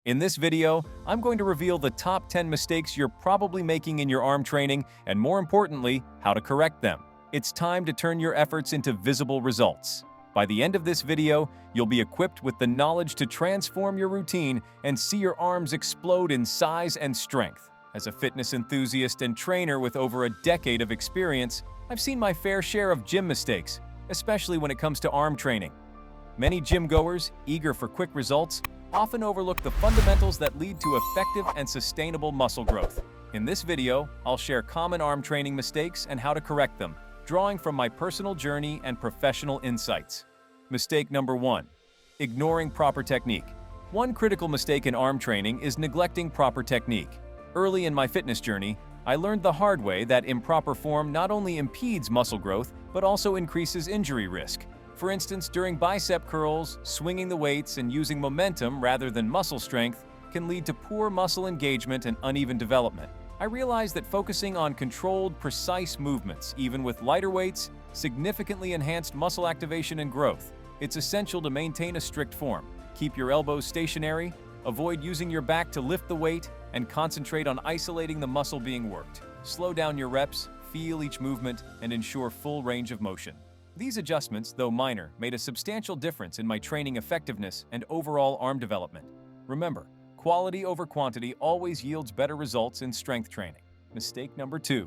In this video, I'm going to reveal the top 10 mistakes you're probably making in your arm training and, more importantly, how to correct them. It's time to turn your efforts into visible results. By the end of this video, you'll be equipped with the knowledge to transform your routine and see your arms explode in size and strength. As a fitness enthusiast and trainer with over a decade of experience, I've seen my fair share of gym mistakes, especially when it comes to arm training. Many gym goers, eager for quick results, often overlook the fundamentals that lead to effective and sustainable muscle growth. In this video, I'll share common arm training mistakes and how to correct them, drawing from my personal journey and professional insights. Mistake number 1. Ignoring proper technique. One critical mistake in arm training is neglecting proper technique. Early in my fitness journey, I learned the hard way that improper form not only impedes muscle growth, but also increases injury risk. For instance, during bicep curls, swinging the weights and using momentum rather than muscle strength can lead to poor muscle engagement and uneven development. I realized that focusing on controlled, precise movements, even with lighter weights, significantly enhanced muscle activation and growth. It's essential to maintain a strict form. Keep your elbows stationary, avoid using your back to lift the weight, and concentrate on isolating the muscle being worked. Slow down your reps, feel each movement, and ensure full range of motion. These adjustments, though minor, made a substantial difference in my training effectiveness and overall arm development. Remember, quality over quantity always yields better results in strength training. Mistake number 2.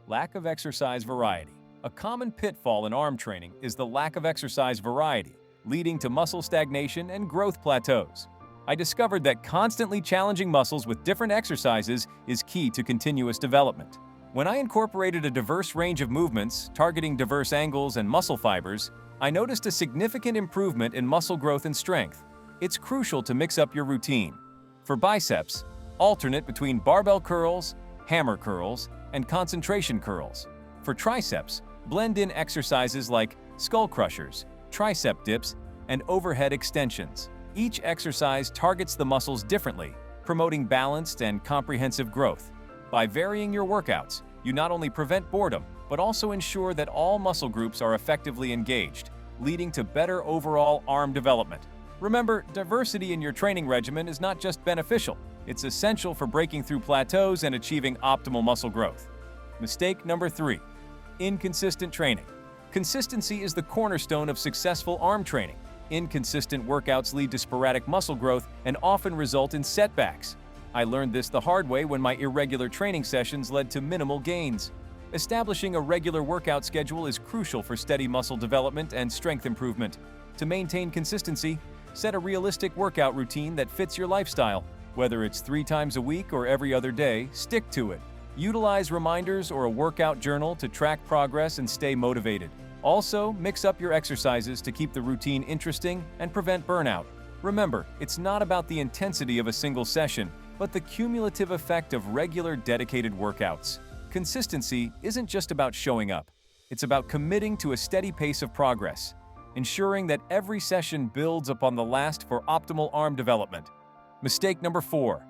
Lack of exercise variety. A common pitfall in arm training is the lack of exercise variety, leading to muscle stagnation and growth plateaus. I discovered that constantly challenging muscles with different exercises is key to continuous development. When I incorporated a diverse range of movements, targeting diverse angles and muscle fibers, I noticed a significant improvement in muscle growth and strength. It's crucial to mix up your routine. For biceps, alternate between barbell curls, hammer curls, and concentration curls. For triceps, blend in exercises like skull crushers, tricep dips, and overhead extensions. Each exercise targets the muscles differently, promoting balanced and comprehensive growth. By varying your workouts, you not only prevent boredom, but also ensure that all muscle groups are effectively engaged, leading to better overall arm development. Remember, diversity in your training regimen is not just beneficial, it's essential for breaking through plateaus and achieving optimal muscle growth. Mistake number 3. Inconsistent training. Consistency is the cornerstone of successful arm training. Inconsistent workouts lead to sporadic muscle growth and often result in setbacks. I learned this the hard way when my irregular training sessions led to minimal gains. Establishing a regular workout schedule is crucial for steady muscle development and strength improvement. To maintain consistency, set a realistic workout routine that fits your lifestyle. Whether it's 3 times a week or every other day, stick to it. Utilize reminders or a workout journal to track progress and stay motivated. Also, mix up your exercises to keep the routine interesting and prevent burnout. Remember, it's not about the intensity of a single session, but the cumulative effect of regular, dedicated workouts. Consistency isn't just about showing up. It's about committing to a steady pace of progress, ensuring that every session builds upon the last for optimal arm development. Mistake number 4.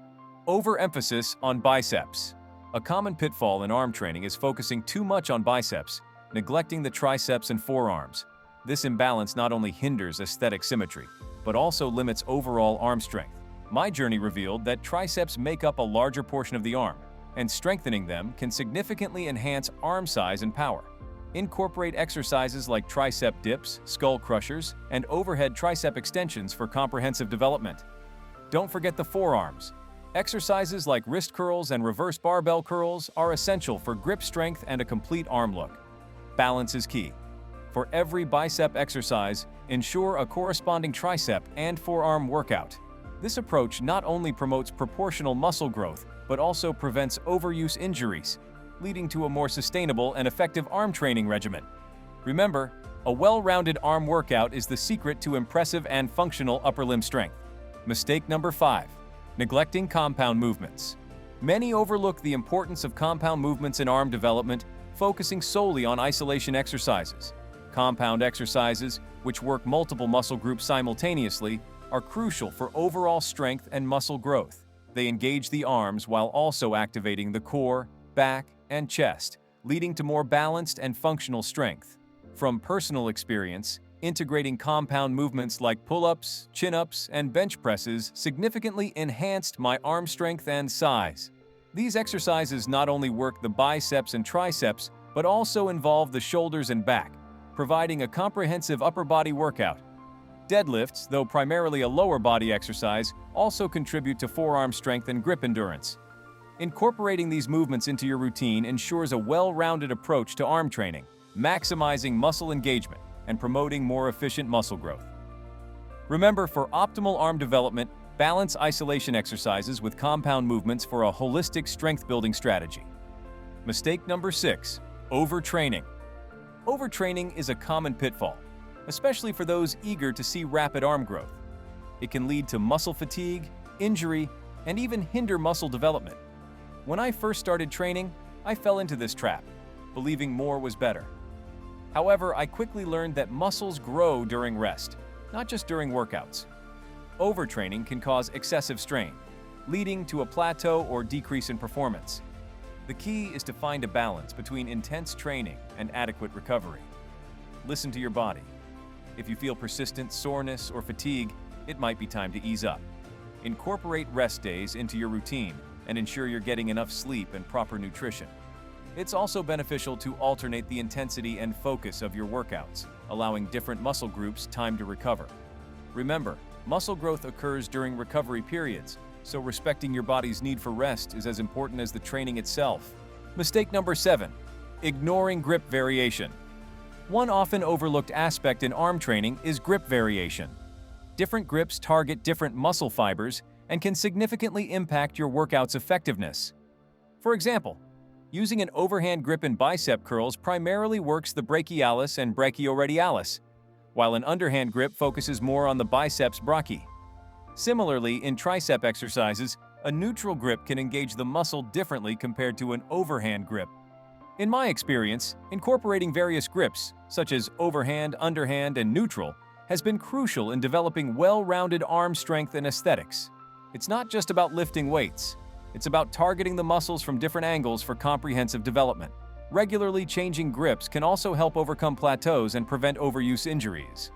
Overemphasis on biceps. A common pitfall in arm training is focusing too much on biceps, neglecting the triceps and forearms. This imbalance not only hinders aesthetic symmetry, but also limits overall arm strength. My journey revealed that triceps make up a larger portion of the arm, and strengthening them can significantly enhance arm size and power. Incorporate exercises like tricep dips, skull crushers, and overhead tricep extensions for comprehensive development. Don't forget the forearms. Exercises like wrist curls and reverse barbell curls are essential for grip strength and a complete arm look. Balance is key. For every bicep exercise, ensure a corresponding tricep and forearm workout. This approach not only promotes proportional muscle growth, but also prevents overuse injuries, leading to a more sustainable and effective arm training regimen. Remember, a well-rounded arm workout is the secret to impressive and functional upper limb strength. Mistake number 5. Neglecting compound movements. Many overlook the importance of compound movements in arm development, focusing solely on isolation exercises. Compound exercises, which work multiple muscle groups simultaneously, are crucial for overall strength and muscle growth. They engage the arms while also activating the core, back, and chest, leading to more balanced and functional strength. From personal experience, Integrating compound movements like pull-ups, chin-ups, and bench presses significantly enhanced my arm strength and size. These exercises not only work the biceps and triceps, but also involve the shoulders and back, providing a comprehensive upper body workout. Deadlifts, though primarily a lower body exercise, also contribute to forearm strength and grip endurance. Incorporating these movements into your routine ensures a well-rounded approach to arm training, maximizing muscle engagement and promoting more efficient muscle growth. Remember, for optimal arm development, balance isolation exercises with compound movements for a holistic strength-building strategy. Mistake number 6. Overtraining. Overtraining is a common pitfall, especially for those eager to see rapid arm growth. It can lead to muscle fatigue, injury, and even hinder muscle development. When I first started training, I fell into this trap, believing more was better. However, I quickly learned that muscles grow during rest, not just during workouts. Overtraining can cause excessive strain, leading to a plateau or decrease in performance. The key is to find a balance between intense training and adequate recovery. Listen to your body. If you feel persistent soreness or fatigue, it might be time to ease up. Incorporate rest days into your routine and ensure you're getting enough sleep and proper nutrition. It's also beneficial to alternate the intensity and focus of your workouts, allowing different muscle groups time to recover. Remember, muscle growth occurs during recovery periods, so respecting your body's need for rest is as important as the training itself. Mistake number 7. Ignoring grip variation. One often overlooked aspect in arm training is grip variation. Different grips target different muscle fibers and can significantly impact your workout's effectiveness. For example, using an overhand grip in bicep curls primarily works the brachialis and brachioradialis, while an underhand grip focuses more on the biceps brachii. Similarly, in tricep exercises, a neutral grip can engage the muscle differently compared to an overhand grip. In my experience, incorporating various grips, such as overhand, underhand, and neutral, has been crucial in developing well-rounded arm strength and aesthetics. It's not just about lifting weights. It's about targeting the muscles from different angles for comprehensive development. Regularly changing grips can also help overcome plateaus and prevent overuse injuries.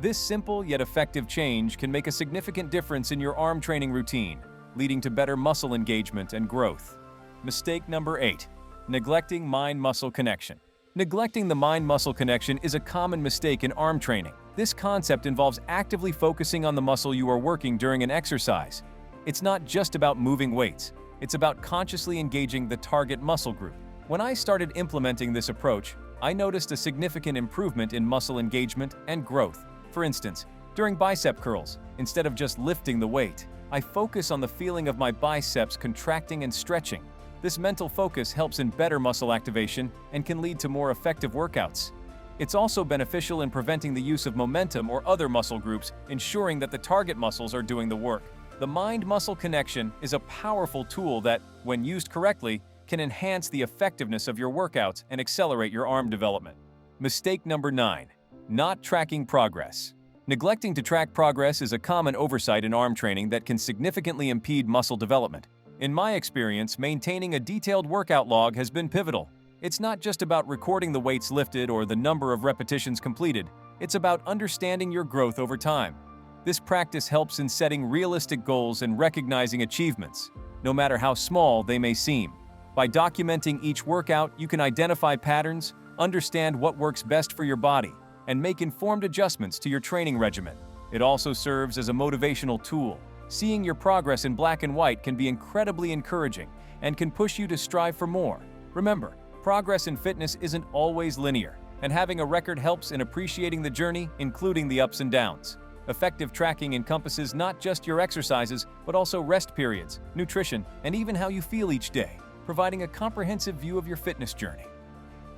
This simple yet effective change can make a significant difference in your arm training routine, leading to better muscle engagement and growth. Mistake number 8. Neglecting mind-muscle connection. Neglecting the mind-muscle connection is a common mistake in arm training. This concept involves actively focusing on the muscle you are working during an exercise. It's not just about moving weights, it's about consciously engaging the target muscle group. When I started implementing this approach, I noticed a significant improvement in muscle engagement and growth. For instance, during bicep curls, instead of just lifting the weight, I focus on the feeling of my biceps contracting and stretching. This mental focus helps in better muscle activation and can lead to more effective workouts. It's also beneficial in preventing the use of momentum or other muscle groups, ensuring that the target muscles are doing the work. The mind-muscle connection is a powerful tool that, when used correctly, can enhance the effectiveness of your workouts and accelerate your arm development. Mistake number 9. Not tracking progress. Neglecting to track progress is a common oversight in arm training that can significantly impede muscle development. In my experience, maintaining a detailed workout log has been pivotal. It's not just about recording the weights lifted or the number of repetitions completed. It's about understanding your growth over time. This practice helps in setting realistic goals and recognizing achievements, no matter how small they may seem. By documenting each workout, you can identify patterns, understand what works best for your body, and make informed adjustments to your training regimen. It also serves as a motivational tool. Seeing your progress in black and white can be incredibly encouraging and can push you to strive for more. Remember, progress in fitness isn't always linear, and having a record helps in appreciating the journey, including the ups and downs. Effective tracking encompasses not just your exercises, but also rest periods, nutrition, and even how you feel each day, providing a comprehensive view of your fitness journey.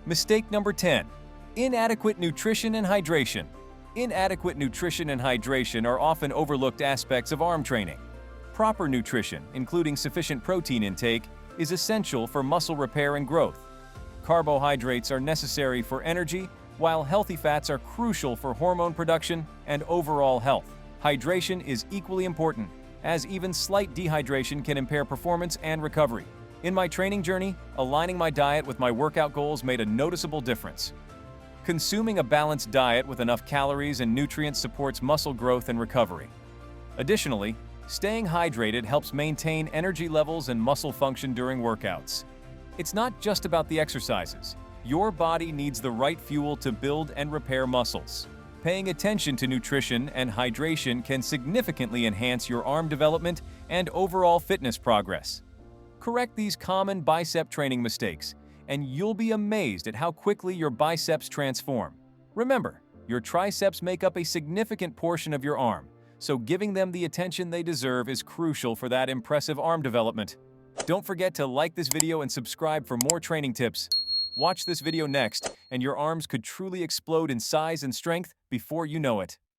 Mistake number 10. Inadequate nutrition and hydration. Inadequate nutrition and hydration are often overlooked aspects of arm training. Proper nutrition, including sufficient protein intake, is essential for muscle repair and growth. Carbohydrates are necessary for energy, while healthy fats are crucial for hormone production and overall health. Hydration is equally important, as even slight dehydration can impair performance and recovery. In my training journey, aligning my diet with my workout goals made a noticeable difference. Consuming a balanced diet with enough calories and nutrients supports muscle growth and recovery. Additionally, staying hydrated helps maintain energy levels and muscle function during workouts. It's not just about the exercises. Your body needs the right fuel to build and repair muscles. Paying attention to nutrition and hydration can significantly enhance your arm development and overall fitness progress. Correct these common bicep training mistakes, and you'll be amazed at how quickly your biceps transform. Remember, your triceps make up a significant portion of your arm, so giving them the attention they deserve is crucial for that impressive arm development. Don't forget to like this video and subscribe for more training tips. Watch this video next, and your arms could truly explode in size and strength before you know it.